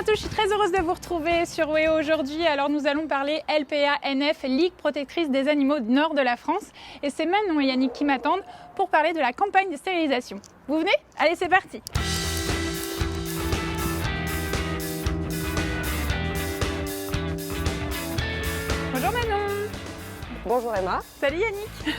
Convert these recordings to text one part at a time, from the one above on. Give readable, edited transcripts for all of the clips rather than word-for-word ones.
tous, je suis très heureuse de vous retrouver sur WEO aujourd'hui. Alors nous allons parler LPA-NF, Ligue protectrice des animaux du nord de la France. Et c'est Manon et Yannick qui m'attendent pour parler de la campagne de stérilisation. Vous venez? Allez, c'est parti! Bonjour Manon! Bonjour Emma. Salut Yannick.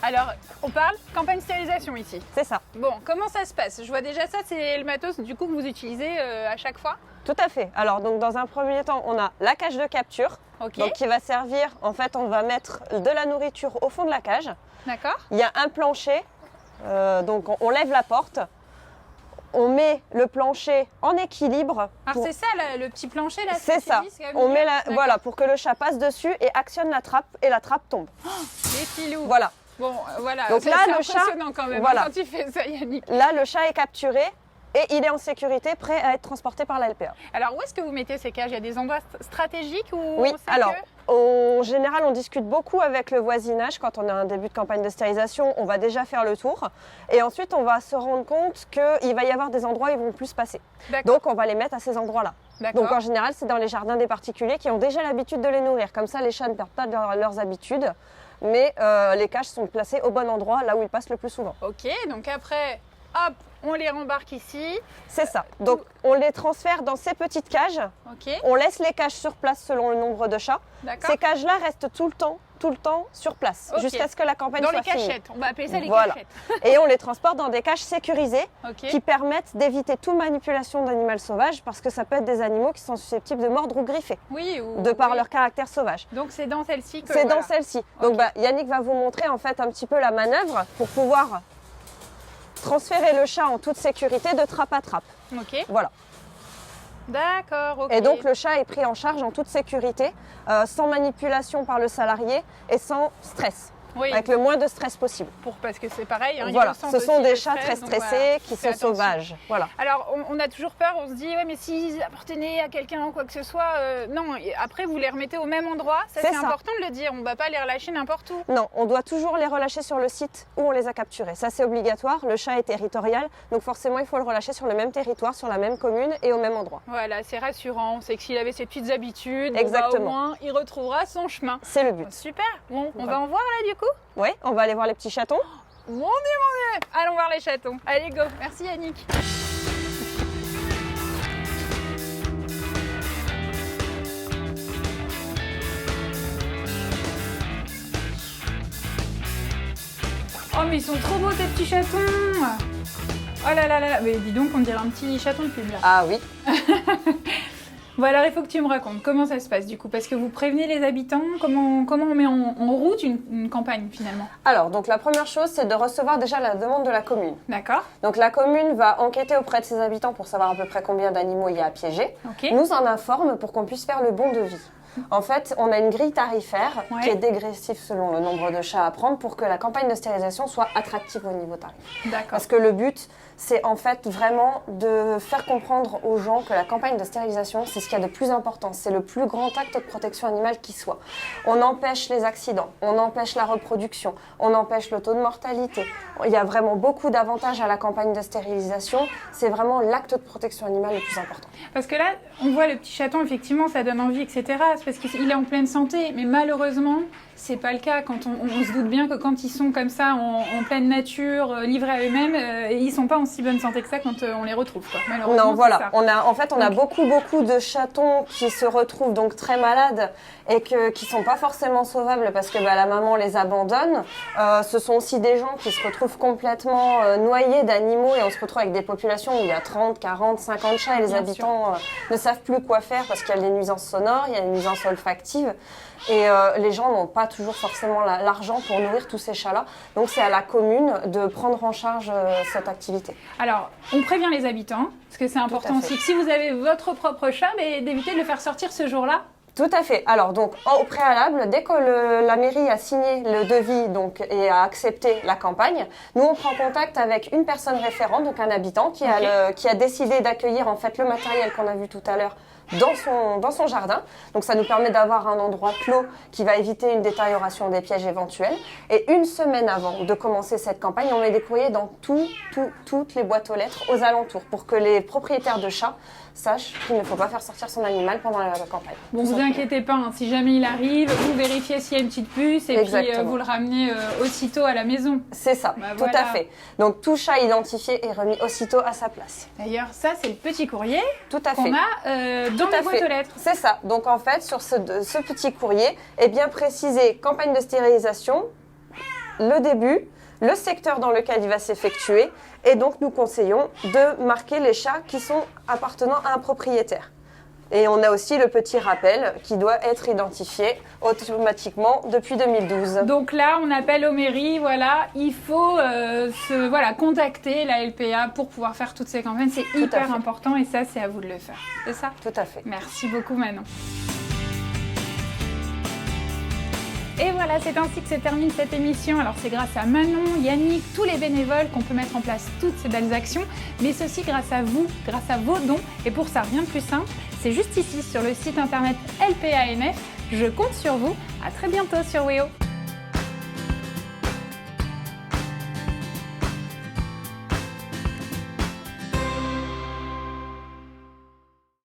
Alors, on parle campagne stérilisation ici. C'est ça. Bon, comment ça se passe? Je vois déjà ça, c'est le matos du coup que vous utilisez à chaque fois. Tout à fait. Alors donc dans un premier temps, on a la cage de capture, Ok. donc qui va servir, en fait on va mettre de la nourriture au fond de la cage. D'accord. Il y a un plancher, donc on lève la porte, on met le plancher en équilibre. Alors c'est ça le petit plancher là? C'est ça. On met voilà, pour que le chat passe dessus et actionne la trappe et la trappe tombe. Les filous. Voilà. Bon, voilà. Donc là, c'est le chat, impressionnant quand même voilà. quand tu fais ça, Yannick. Là le chat est capturé et il est en sécurité, prêt à être transporté par la LPA. Alors où est-ce que vous mettez ces cages? Il y a des endroits stratégiques où Oui, on sait alors que... en général on discute beaucoup avec le voisinage quand on a un début de campagne de stérilisation, on va déjà faire le tour et ensuite on va se rendre compte qu'il va y avoir des endroits où ils vont plus passer. D'accord. Donc on va les mettre à ces endroits-là. D'accord. Donc en général c'est dans les jardins des particuliers qui ont déjà l'habitude de les nourrir, comme ça les chats ne perdent pas leurs habitudes, mais les cages sont placées au bon endroit, là où ils passent le plus souvent. Ok, donc après, hop, on les rembarque ici. C'est ça, donc on les transfère dans ces petites cages, Ok, on laisse les cages sur place selon le nombre de chats. d'accord. Ces cages-là restent tout le temps sur place, Ok. jusqu'à ce que la campagne Dans soit les finie. cachettes, on va appeler ça les Voilà. cachettes. Et on les transporte dans des cages sécurisées Ok. qui permettent d'éviter toute manipulation d'animal sauvage parce que ça peut être des animaux qui sont susceptibles de mordre ou griffer, Oui, ou... de par oui. leur caractère sauvage. Donc c'est dans celle-ci que... C'est voilà. dans celle-ci. Donc Ok. Yannick va vous montrer en fait un petit peu la manœuvre pour pouvoir transférer le chat en toute sécurité de trappe à trappe. Ok, Voilà. d'accord, ok. Et donc le chat est pris en charge en toute sécurité, sans manipulation par le salarié et sans stress, Oui, avec le moins de stress possible. parce que c'est pareil. Hein, ils Voilà, ressentent ce sont aussi des le chats très stress, donc stressés voilà, qui fais sont attention. sauvages. Voilà. Alors, on a toujours peur, on se dit, ouais, mais s'ils appartenaient à quelqu'un ou quoi que ce soit, non, et après vous les remettez au même endroit, ça C'est c'est ça. important de le dire, on ne va pas les relâcher n'importe où. Non, on doit toujours les relâcher sur le site où on les a capturés. Ça, c'est obligatoire. Le chat est territorial, donc forcément, il faut le relâcher sur le même territoire, sur la même commune et au même endroit. Voilà, c'est rassurant, c'est que s'il avait ses petites habitudes, bon, bah, Exactement. au moins il retrouvera son chemin. C'est le but. Super, bon, on Voilà. va en voir là du coup? Oui, on va aller voir les petits chatons. Mon Dieu, mon Dieu. Allons voir les chatons. Allez, go. Merci Yannick. Oh, mais ils sont trop beaux tes petits chatons. Oh là là là là. Mais dis donc, on dirait un petit chaton de pub là. Ah oui. Bon, alors il faut que tu me racontes comment ça se passe du coup, parce que vous prévenez les habitants, comment on met en route une campagne finalement. Alors, donc la première chose, c'est de recevoir déjà la demande de la commune. D'accord. Donc la commune va enquêter auprès de ses habitants pour savoir à peu près combien d'animaux il y a à piéger. Ok. Nous en informe pour qu'on puisse faire le bon devis. En fait, on a une grille tarifaire Ouais. qui est dégressive selon le nombre de chats à prendre pour que la campagne de stérilisation soit attractive au niveau tarif. D'accord. Parce que le but, c'est en fait vraiment de faire comprendre aux gens que la campagne de stérilisation, c'est ce qu'il y a de plus important. C'est le plus grand acte de protection animale qui soit. On empêche les accidents, on empêche la reproduction, on empêche le taux de mortalité. Il y a vraiment beaucoup d'avantages à la campagne de stérilisation. C'est vraiment l'acte de protection animale le plus important. Parce que là, on voit le petit chaton, effectivement, ça donne envie, etc. C'est parce qu'il est en pleine santé. Mais malheureusement, c'est pas le cas. Quand on se doute bien que quand ils sont comme ça, en pleine nature, livrés à eux-mêmes, ils sont pas en si bonne santé que ça quand on les retrouve, quoi. Malheureusement, Non, c'est voilà. ça. On a Donc- beaucoup de chatons qui se retrouvent donc très malades et qui sont pas forcément sauvables parce que la maman les abandonne. Ce sont aussi des gens qui se retrouvent complètement noyés d'animaux et on se retrouve avec des populations où il y a 30, 40, 50 chats et les Bien habitants ne savent plus quoi faire parce qu'il y a des nuisances sonores, il y a des nuisances olfactives. Et les gens n'ont pas toujours forcément l'argent pour nourrir tous ces chats-là. Donc c'est à la commune de prendre en charge cette activité. Alors, on prévient les habitants, parce que c'est important à fait. aussi que si vous avez votre propre chat, mais d'éviter de le faire sortir ce jour-là. Tout à fait. Alors donc au préalable, dès que la mairie a signé le devis donc, et a accepté la campagne, nous on prend contact avec une personne référente, donc un habitant qui a décidé d'accueillir en fait le matériel qu'on a vu tout à l'heure dans son jardin. Donc ça nous permet d'avoir un endroit clos qui va éviter une détérioration des pièges éventuels. Et une semaine avant de commencer cette campagne, on met des courriers dans toutes les boîtes aux lettres aux alentours pour que les propriétaires de chats sachent qu'il ne faut pas faire sortir son animal pendant la campagne. Bon, vous inquiétez pas, hein, si jamais il arrive, vous vérifiez s'il y a une petite puce et puis vous le ramenez aussitôt à la maison. C'est ça, tout à fait. Donc tout chat identifié est remis aussitôt à sa place. D'ailleurs, ça c'est le petit courrier qu'on a dans la boîte aux lettres. C'est ça. Donc en fait, sur ce petit courrier est bien précisé campagne de stérilisation, le début, le secteur dans lequel il va s'effectuer, et donc nous conseillons de marquer les chats qui sont appartenant à un propriétaire. Et on a aussi le petit rappel qui doit être identifié automatiquement depuis 2012. Donc là, on appelle aux mairies, voilà, il faut contacter la LPA pour pouvoir faire toutes ces campagnes. C'est hyper important et ça, c'est à vous de le faire. C'est ça? Tout à fait. Merci beaucoup, Manon. Et voilà, c'est ainsi que se termine cette émission. Alors c'est grâce à Manon, Yannick, tous les bénévoles qu'on peut mettre en place toutes ces belles actions, mais c'est aussi grâce à vous, grâce à vos dons. Et pour ça, rien de plus simple, c'est juste ici sur le site internet LPANF. Je compte sur vous. À très bientôt sur WEO.